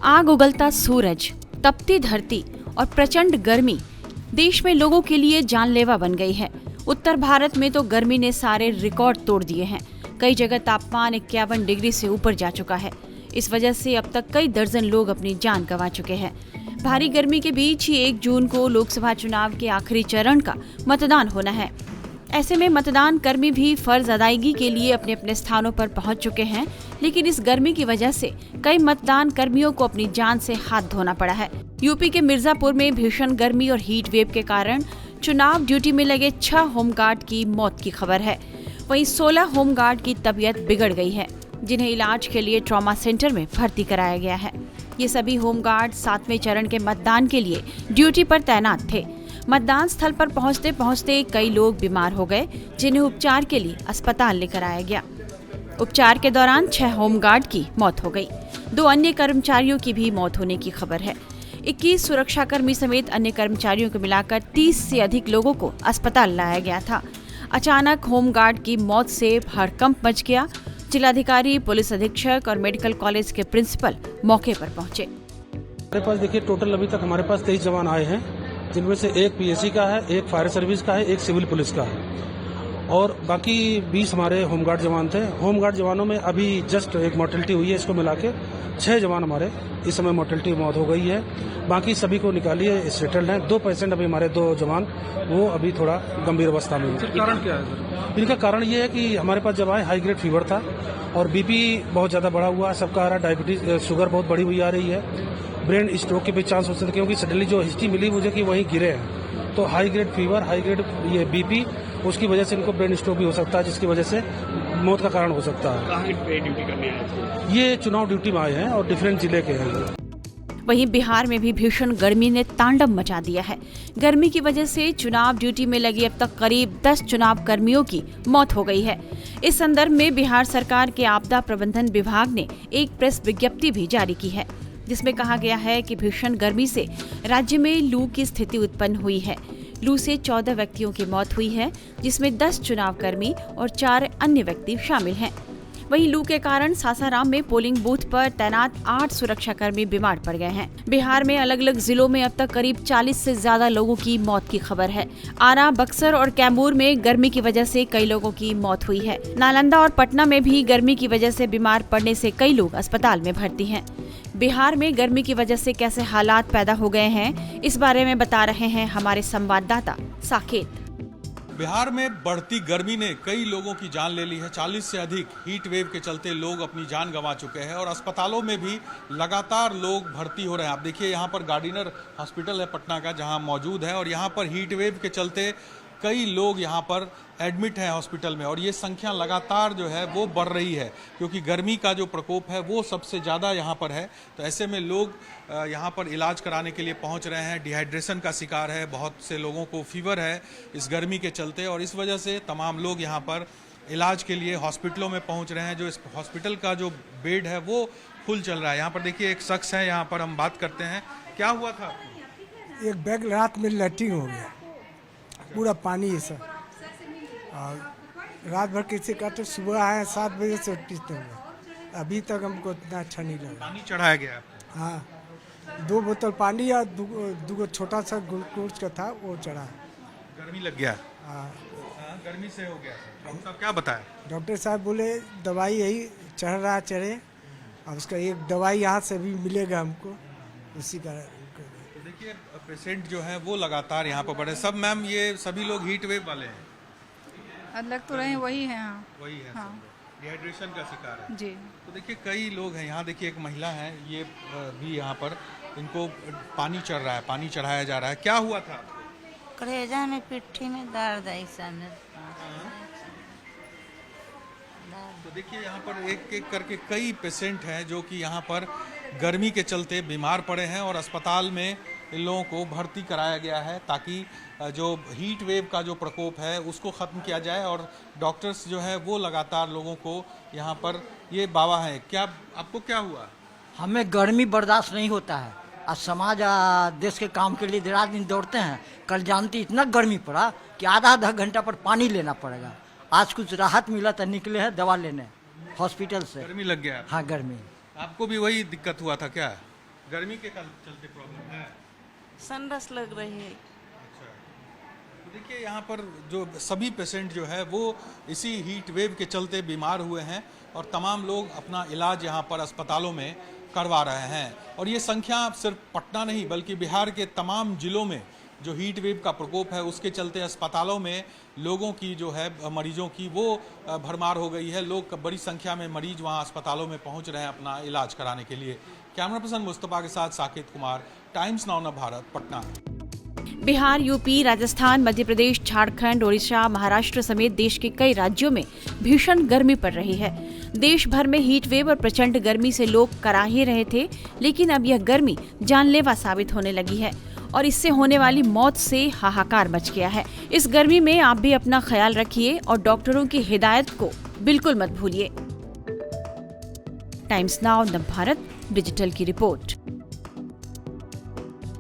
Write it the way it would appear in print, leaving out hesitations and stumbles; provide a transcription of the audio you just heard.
आग उगलता सूरज, तपती धरती और प्रचंड गर्मी देश में लोगों के लिए जानलेवा बन गई है। उत्तर भारत में तो गर्मी ने सारे रिकॉर्ड तोड़ दिए हैं। कई जगह तापमान 51 डिग्री से ऊपर जा चुका है। इस वजह से अब तक कई दर्जन लोग अपनी जान गंवा चुके हैं। भारी गर्मी के बीच ही 1 जून को लोकसभा चुनाव के आखिरी चरण का मतदान होना है। ऐसे में मतदान कर्मी भी फर्ज अदायगी के लिए अपने अपने स्थानों पर पहुंच चुके हैं, लेकिन इस गर्मी की वजह से कई मतदान कर्मियों को अपनी जान से हाथ धोना पड़ा है। यूपी के मिर्जापुर में भीषण गर्मी और हीट वेव के कारण चुनाव ड्यूटी में लगे 6 होमगार्ड की मौत की खबर है। वहीं 16 होमगार्ड की तबीयत बिगड़ गई है, जिन्हें इलाज के लिए ट्रॉमा सेंटर में भर्ती कराया गया है। ये सभी होमगार्ड 7वें चरण के मतदान के लिए ड्यूटी पर तैनात थे। मतदान स्थल पर पहुंचते पहुंचते कई लोग बीमार हो गए, जिन्हें उपचार के लिए अस्पताल लेकर आया गया। उपचार के दौरान 6 होमगार्ड की मौत हो गई। 2 अन्य कर्मचारियों की भी मौत होने की खबर है। 21 सुरक्षाकर्मी समेत अन्य कर्मचारियों को मिलाकर 30 से अधिक लोगों को अस्पताल लाया गया था। अचानक होमगार्ड की मौत से हड़कंप मच गया। जिलाधिकारी, पुलिस अधीक्षक और मेडिकल कॉलेज के प्रिंसिपल मौके पर पहुंचे। हमारे पास देखिए टोटल अभी तक हमारे पास 23 जवान आए हैं, जिनमें से एक पीएससी का है, एक फायर सर्विस का है, एक सिविल पुलिस का है और बाकी 20 हमारे होमगार्ड जवान थे। होमगार्ड जवानों में अभी जस्ट एक मोर्टेलिटी हुई है, इसको मिला के 6 जवान हमारे इस समय मोर्टेलिटी मौत हो गई है। बाकी सभी को निकालिए सेटल्ड हैं। 2 पेशेंट अभी हमारे 2 जवान वो अभी थोड़ा गंभीर अवस्था में हैं। कारण क्या है? इनका कारण ये है कि हमारे पास जब आए हाई ग्रेड फीवर था और बीपी बहुत ज्यादा बढ़ा हुआ है, सबका आ रहा, डायबिटीज शुगर बहुत बढ़ी हुई आ रही है, ब्रेन स्ट्रोक के भी चांस हो सकते हैं, क्योंकि सडनली जो हिस्ट्री मिली मुझे कि वहीं गिरे हैं। तो high grade fever, high grade ये बीपी, उसकी वजह से इनको ब्रेन स्ट्रोक भी हो सकता है, जिसकी वजह से मौत का कारण हो सकता है। कहाँ पे ड्यूटी करने आए थे? ये चुनाव ड्यूटी में आए हैं और डिफरेंट जिले के हैं। वहीं बिहार में भी भीषण गर्मी ने तांडव मचा दिया है। गर्मी की वजह से चुनाव ड्यूटी में लगी अब तक करीब 10 चुनाव कर्मियों की मौत हो गई है। इस संदर्भ में बिहार सरकार के आपदा प्रबंधन विभाग ने एक प्रेस विज्ञप्ति भी जारी की है, जिसमें कहा गया है कि भीषण गर्मी से राज्य में लू की स्थिति उत्पन्न हुई है। लू से 14 व्यक्तियों की मौत हुई है, जिसमें 10 चुनाव कर्मी और 4 अन्य व्यक्ति शामिल हैं। वहीं लू के कारण सासाराम में पोलिंग बूथ पर तैनात 8 सुरक्षाकर्मी बीमार पड़ गए हैं। बिहार में अलग अलग जिलों में अब तक करीब 40 से ज्यादा लोगों की मौत की खबर है। आरा, बक्सर और कैमूर में गर्मी की वजह से कई लोगों की मौत हुई है। नालंदा और पटना में भी गर्मी की वजह से बीमार पड़ने से कई लोग अस्पताल में भर्ती हैं। बिहार में गर्मी की वजह से कैसे हालात पैदा हो गए हैं, इस बारे में बता रहे हैं हमारे संवाददाता साकेत। बिहार में बढ़ती गर्मी ने कई लोगों की जान ले ली है। 40 से अधिक हीट वेव के चलते लोग अपनी जान गंवा चुके हैं और अस्पतालों में भी लगातार लोग भर्ती हो रहे हैं। आप देखिए यहाँ पर गार्डिनर हॉस्पिटल है पटना का, जहाँ मौजूद है, और यहाँ पर हीट वेव के चलते कई लोग यहाँ पर एडमिट हैं हॉस्पिटल में, और ये संख्या लगातार जो है वो बढ़ रही है, क्योंकि गर्मी का जो प्रकोप है वो सबसे ज़्यादा यहाँ पर है। तो ऐसे में लोग यहाँ पर इलाज कराने के लिए पहुँच रहे हैं। डिहाइड्रेशन का शिकार है, बहुत से लोगों को फीवर है इस गर्मी के चलते, और इस वजह से तमाम लोग यहाँ पर इलाज के लिए हॉस्पिटलों में पहुँच रहे हैं। जो इस हॉस्पिटल का जो बेड है वो फुल चल रहा है। यहाँ पर देखिए एक शख्स है, यहाँ पर हम बात करते हैं। क्या हुआ था? एक बैग रात में लैट्रिन हो गया, पूरा पानी है सर, और रात भर किसी काटे, सुबह आए 7 बजे से टिकते हुए, अभी तक हमको इतना अच्छा नहीं लगा। पानी चढ़ाया गया? हाँ, 2 बोतल पानी या 2 छोटा सा ग्लूकोज का था, वो चढ़ा। गर्मी लग गया? हाँ, गर्मी से हो गया। डॉक्टर साहब क्या बताया? डॉक्टर साहब बोले दवाई यही चढ़ रहा चढ़े, और उसका एक दवाई यहाँ से भी मिलेगा हमको, उसी का। तो देखिए पेशेंट जो है वो लगातार यहाँ पर बढ़े। सब मैम ये सभी लोग हीट वेव वाले हैं? लग तो रहे हैं वही है। हाँ, वही है। हाँ, डिहाइड्रेशन का शिकार है जी। तो देखिए कई लोग हैं यहाँ। देखिए एक महिला है, ये भी यहाँ पर इनको पानी चढ़ रहा है, पानी चढ़ाया जा रहा है। क्या हुआ था? कलेजा में, पिट्ठी में दर्द है। तो देखिए यहाँ पर एक एक करके कई पेशेंट हैं जो कि यहाँ पर गर्मी के चलते बीमार पड़े हैं, और अस्पताल में इन लोगों को भर्ती कराया गया है, ताकि जो हीट वेव का जो प्रकोप है उसको ख़त्म किया जाए। और डॉक्टर्स जो है वो लगातार लोगों को यहाँ पर, ये बाबा है, क्या आपको क्या हुआ? हमें गर्मी बर्दाश्त नहीं होता है। आज समाज देश के काम के लिए रात दिन दौड़ते हैं। कल जानती इतना गर्मी पड़ा कि आधा घंटा पर पानी लेना पड़ेगा। आज कुछ राहत मिला तो निकले हैं दवा लेने हॉस्पिटल से। गर्मी लग गया? हाँ, गर्मी। आपको भी वही दिक्कत हुआ था क्या? गर्मी के चलते प्रॉब्लम है? संडस लग रही है। अच्छा, तो देखिए यहाँ पर जो सभी पेशेंट जो है वो इसी हीट वेव के चलते बीमार हुए हैं और तमाम लोग अपना इलाज यहाँ पर अस्पतालों में करवा रहे हैं। और ये संख्या सिर्फ पटना नहीं बल्कि बिहार के तमाम जिलों में जो हीट वेव का प्रकोप है उसके चलते अस्पतालों में लोगों की जो है मरीजों की वो भरमार हो गई है। लोग बड़ी संख्या में मरीज वहाँ अस्पतालों में पहुँच रहे हैं अपना इलाज कराने के लिए। कैमरा पर्सन मुस्तफा के साथ Saket Kumar, Times Now Bharat, Patna. Bihar, UP, Rajasthan, Madhya Pradesh, Jharkhand, Odisha, Maharashtra समेत देश के कई राज्यों में भीषण गर्मी पड़ रही है। देश भर में हीट वेव और प्रचंड गर्मी से लोग करा ही रहे थे, लेकिन अब यह गर्मी जानलेवा साबित होने लगी है और इससे होने वाली मौत से हाहाकार मच गया है। इस गर्मी में आप भी अपना ख्याल रखिए और डॉक्टरों की हिदायत को बिल्कुल मत भूलिए। टाइम्स नाउ भारत डिजिटल की रिपोर्ट।